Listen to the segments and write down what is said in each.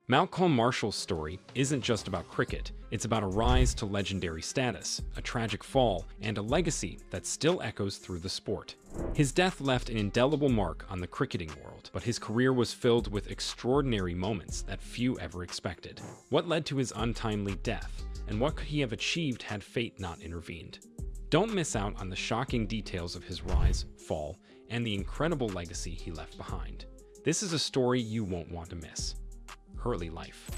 Malcolm Marshall's story isn't just about cricket, it's about a rise to legendary status, a tragic fall, and a legacy that still echoes through the sport. His death left an indelible mark on the cricketing world, but his career was filled with extraordinary moments that few ever expected. What led to his untimely death, and what could he have achieved had fate not intervened? Don't miss out on the shocking details of his rise, fall, and the incredible legacy he left behind. This is a story you won't want to miss. Early life.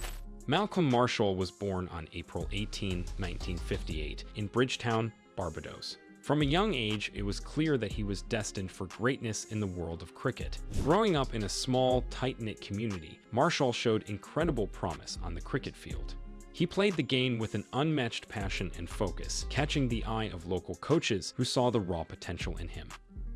Malcolm Marshall was born on April 18, 1958, in Bridgetown, Barbados. From a young age, it was clear that he was destined for greatness in the world of cricket. Growing up in a small, tight-knit community, Marshall showed incredible promise on the cricket field. He played the game with an unmatched passion and focus, catching the eye of local coaches who saw the raw potential in him.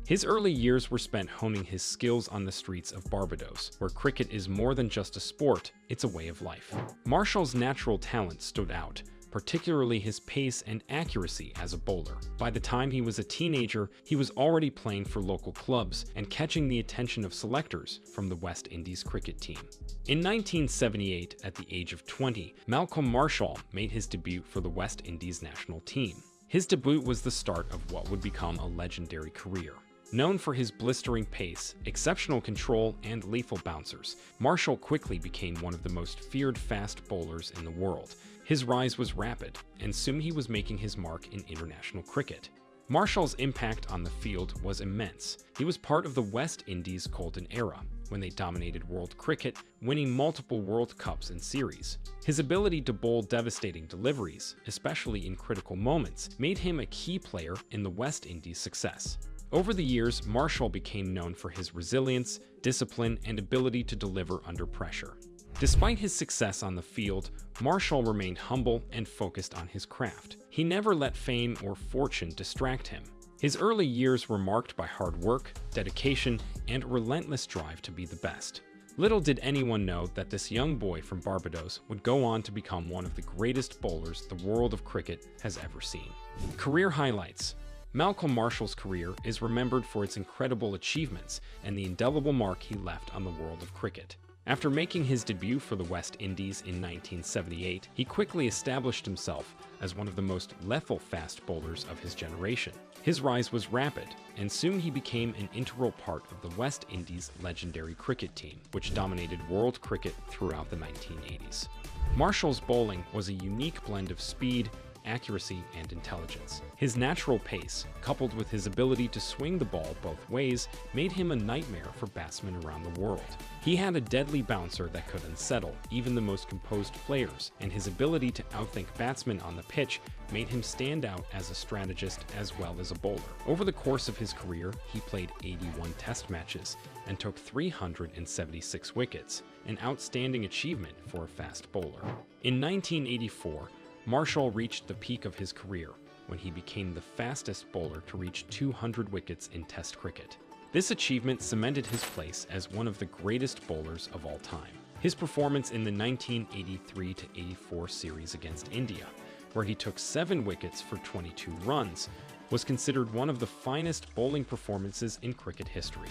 His early years were spent honing his skills on the streets of Barbados, where cricket is more than just a sport, it's a way of life. Marshall's natural talent stood out, particularly his pace and accuracy as a bowler. By the time he was a teenager, he was already playing for local clubs and catching the attention of selectors from the West Indies cricket team. In 1978, at the age of 20, Malcolm Marshall made his debut for the West Indies national team. His debut was the start of what would become a legendary career. Known for his blistering pace, exceptional control, and lethal bouncers, Marshall quickly became one of the most feared fast bowlers in the world. His rise was rapid, and soon he was making his mark in international cricket. Marshall's impact on the field was immense. He was part of the West Indies' golden era, when they dominated world cricket, winning multiple World Cups and series. His ability to bowl devastating deliveries, especially in critical moments, made him a key player in the West Indies' success. Over the years, Marshall became known for his resilience, discipline, and ability to deliver under pressure. Despite his success on the field, Marshall remained humble and focused on his craft. He never let fame or fortune distract him. His early years were marked by hard work, dedication, and a relentless drive to be the best. Little did anyone know that this young boy from Barbados would go on to become one of the greatest bowlers the world of cricket has ever seen. Career highlights. Malcolm Marshall's career is remembered for its incredible achievements and the indelible mark he left on the world of cricket. After making his debut for the West Indies in 1978, he quickly established himself as one of the most lethal fast bowlers of his generation. His rise was rapid, and soon he became an integral part of the West Indies' legendary cricket team, which dominated world cricket throughout the 1980s. Marshall's bowling was a unique blend of speed, accuracy, and intelligence. His natural pace, coupled with his ability to swing the ball both ways, made him a nightmare for batsmen around the world. He had a deadly bouncer that could unsettle even the most composed players, and his ability to outthink batsmen on the pitch made him stand out as a strategist as well as a bowler. Over the course of his career, he played 81 test matches and took 376 wickets, an outstanding achievement for a fast bowler. In 1984, Marshall reached the peak of his career when he became the fastest bowler to reach 200 wickets in Test cricket. This achievement cemented his place as one of the greatest bowlers of all time. His performance in the 1983-84 series against India, where he took 7 wickets for 22 runs, was considered one of the finest bowling performances in cricket history.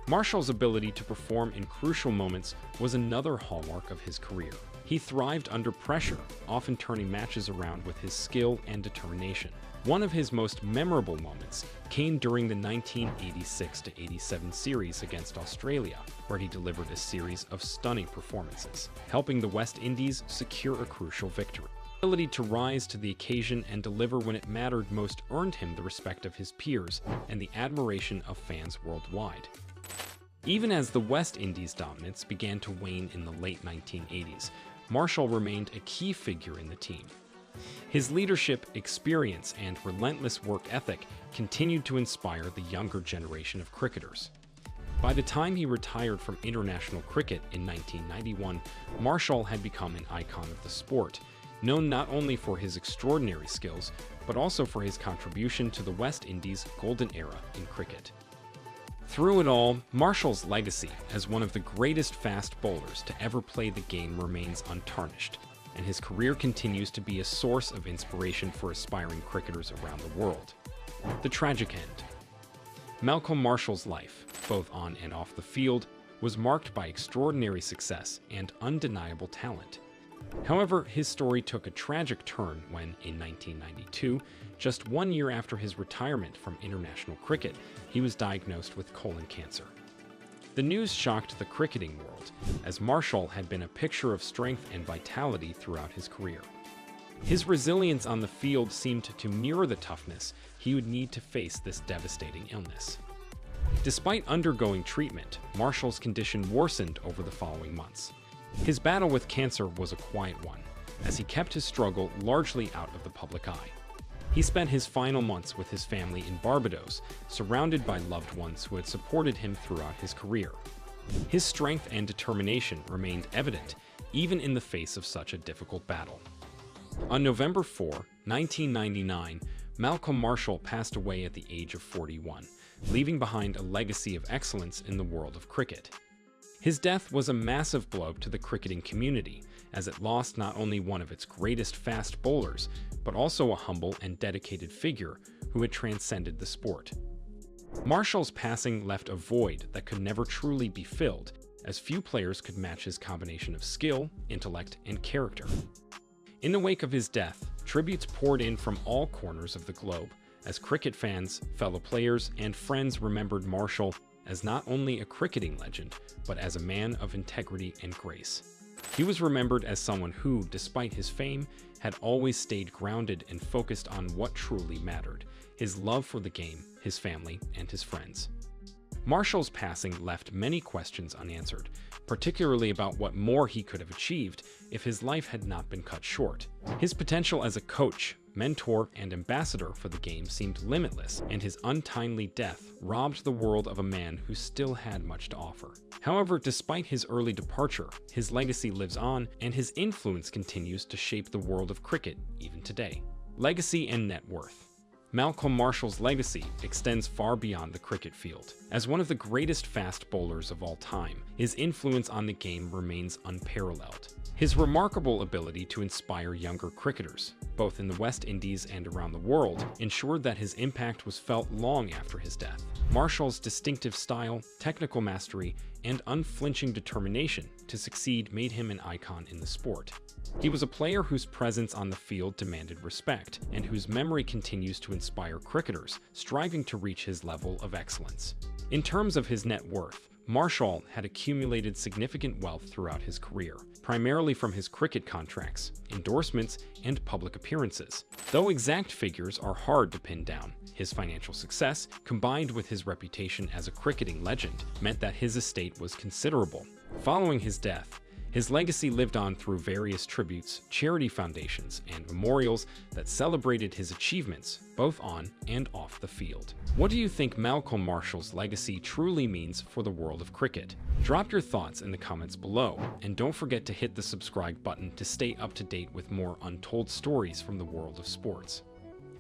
Marshall's ability to perform in crucial moments was another hallmark of his career. He thrived under pressure, often turning matches around with his skill and determination. One of his most memorable moments came during the 1986-87 series against Australia, where he delivered a series of stunning performances, helping the West Indies secure a crucial victory. His ability to rise to the occasion and deliver when it mattered most earned him the respect of his peers and the admiration of fans worldwide. Even as the West Indies' dominance began to wane in the late 1980s, Marshall remained a key figure in the team. His leadership, experience, and relentless work ethic continued to inspire the younger generation of cricketers. By the time he retired from international cricket in 1991, Marshall had become an icon of the sport, known not only for his extraordinary skills, but also for his contribution to the West Indies' golden era in cricket. Through it all, Marshall's legacy as one of the greatest fast bowlers to ever play the game remains untarnished, and his career continues to be a source of inspiration for aspiring cricketers around the world. The tragic end. Malcolm Marshall's life, both on and off the field, was marked by extraordinary success and undeniable talent. However, his story took a tragic turn when, in 1992, just 1 year after his retirement from international cricket, he was diagnosed with colon cancer. The news shocked the cricketing world, as Marshall had been a picture of strength and vitality throughout his career. His resilience on the field seemed to mirror the toughness he would need to face this devastating illness. Despite undergoing treatment, Marshall's condition worsened over the following months. His battle with cancer was a quiet one, as he kept his struggle largely out of the public eye. He spent his final months with his family in Barbados, surrounded by loved ones who had supported him throughout his career. His strength and determination remained evident, even in the face of such a difficult battle. On November 4, 1999, Malcolm Marshall passed away at the age of 41, leaving behind a legacy of excellence in the world of cricket. His death was a massive blow to the cricketing community, as it lost not only one of its greatest fast bowlers, but also a humble and dedicated figure who had transcended the sport. Marshall's passing left a void that could never truly be filled, as few players could match his combination of skill, intellect, and character. In the wake of his death, tributes poured in from all corners of the globe, as cricket fans, fellow players, and friends remembered Marshall as not only a cricketing legend, but as a man of integrity and grace. He was remembered as someone who, despite his fame, had always stayed grounded and focused on what truly mattered: his love for the game, his family, and his friends. Marshall's passing left many questions unanswered, particularly about what more he could have achieved if his life had not been cut short. His potential as a coach, mentor, and ambassador for the game seemed limitless, and his untimely death robbed the world of a man who still had much to offer. However, despite his early departure, his legacy lives on, and his influence continues to shape the world of cricket even today. Legacy and net worth. Malcolm Marshall's legacy extends far beyond the cricket field. As one of the greatest fast bowlers of all time, his influence on the game remains unparalleled. His remarkable ability to inspire younger cricketers, both in the West Indies and around the world, ensured that his impact was felt long after his death. Marshall's distinctive style, technical mastery, and unflinching determination to succeed made him an icon in the sport. He was a player whose presence on the field demanded respect, and whose memory continues to inspire cricketers striving to reach his level of excellence. In terms of his net worth, Marshall had accumulated significant wealth throughout his career, primarily from his cricket contracts, endorsements, and public appearances. Though exact figures are hard to pin down, his financial success, combined with his reputation as a cricketing legend, meant that his estate was considerable. Following his death, his legacy lived on through various tributes, charity foundations, and memorials that celebrated his achievements, both on and off the field. What do you think Malcolm Marshall's legacy truly means for the world of cricket? Drop your thoughts in the comments below, and don't forget to hit the subscribe button to stay up to date with more untold stories from the world of sports.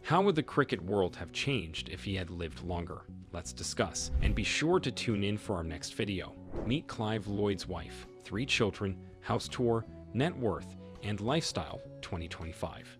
How would the cricket world have changed if he had lived longer? Let's discuss, and be sure to tune in for our next video. Meet Clive Lloyd's wife, 3 children, house tour, net worth, and lifestyle 2025.